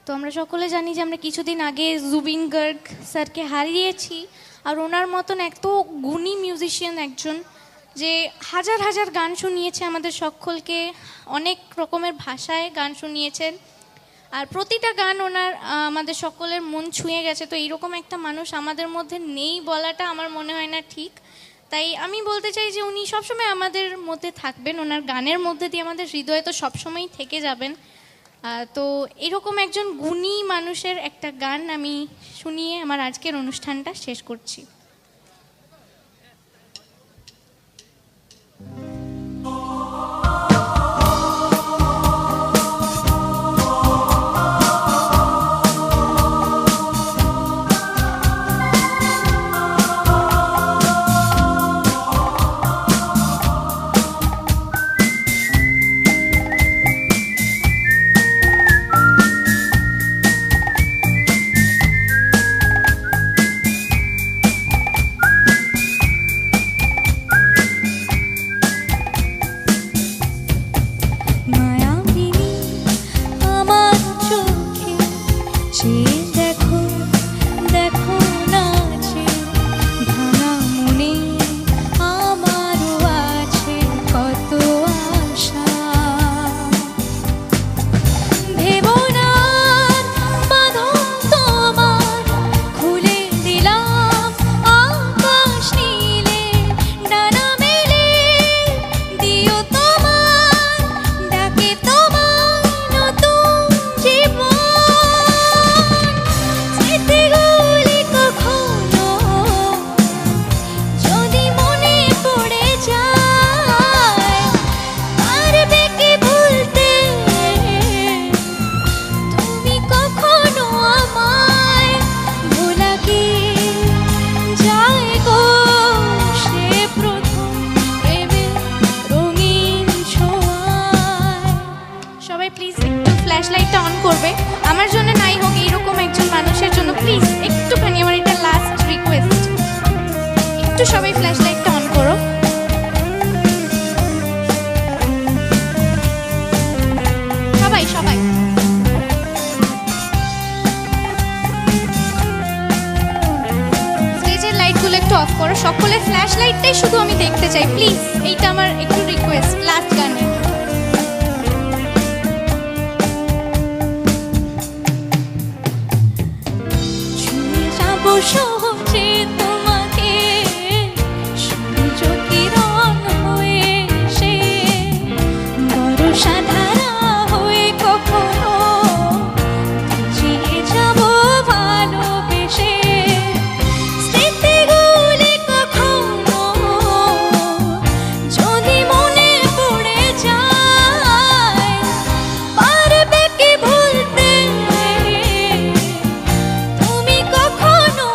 তো আমরা সকলে জানি যে আমরা কিছুদিন আগে জুবিন গার্গ স্যারকে হারিয়েছি। আর ওনার মতন এত গুণী মিউজিশিয়ান একজন, যে হাজার হাজার গান শুনিয়েছে আমাদের সকলকে, অনেক রকমের ভাষায় গান শুনিয়েছেন। আর প্রতিটা গান ওনার আমাদের সকলের মন ছুঁয়ে গেছে। তো এইরকম একটা মানুষ আমাদের মধ্যে নেই বলাটা আমার মনে হয় না ঠিক। তাই আমি বলতে চাই যে উনি সবসময় আমাদের মধ্যে থাকবেন, ওনার গানের মধ্যে দিয়ে আমাদের হৃদয়ে তো সবসময়ই থেকে যাবেন। তো এরকম একজন গুণী মানুষের একটা গান আমি শুনিয়ে আমার আজকের অনুষ্ঠানটা শেষ করছি। ফ্ল্যাশলাইটটা অন করবে আমার জন্য, নাই হোক এইরকম একজন মানুষের জন্য। প্লিজ একটুখানি, আমার এটা লাস্ট রিকোয়েস্ট, একটু সবাই ফ্ল্যাশলাইটটা অন করো। সবাই সবাই স্টেজের লাইটগুলো একটু অফ করো। সকলের ফ্ল্যাশলাইটটাই শুধু আমি দেখতে চাই, প্লিজ। এইটা আমার একটু রিকোয়েস্ট লাস্ট গানে। সহজে তোমাকে সূর্য কিরণ হয়ে এসে বর্ষা ধারা হয়ে কখনো ভিজিয়ে যাব ভালোবেসে। স্মৃতিগুলি কখনো যদি মনে পড়ে যায়, পারবে কি ভুলতে তুমি কখনো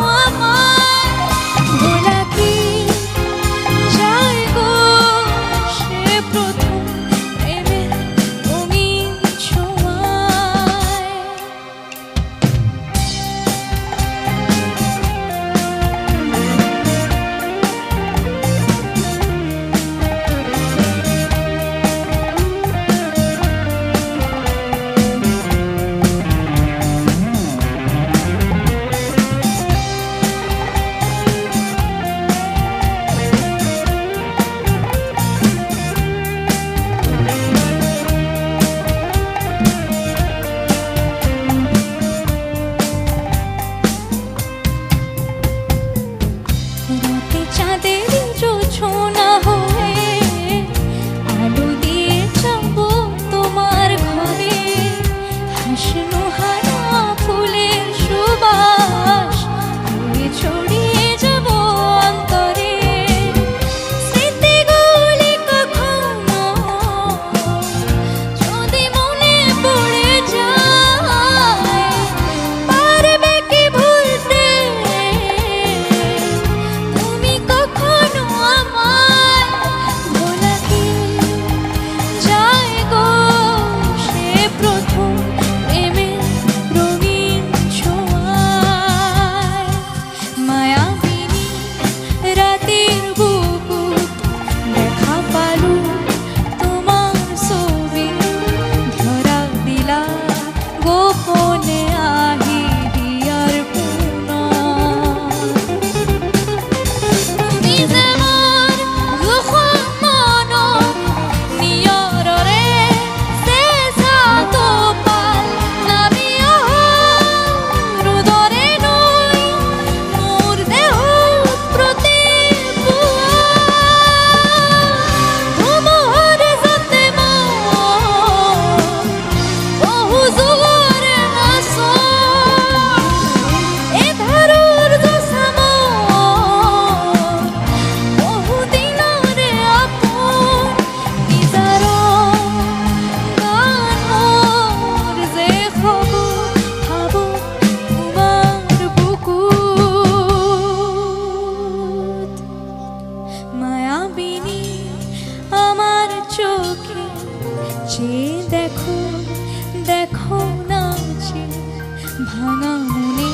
ভাঙা মনে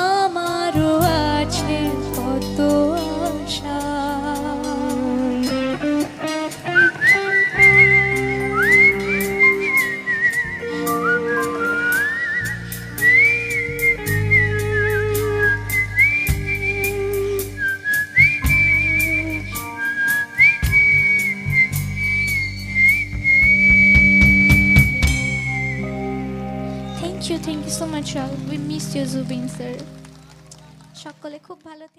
আমারও আছে কত আশা। Thank you so much all, we miss you Zubeen sir. সকলে খুব ভালো থেকে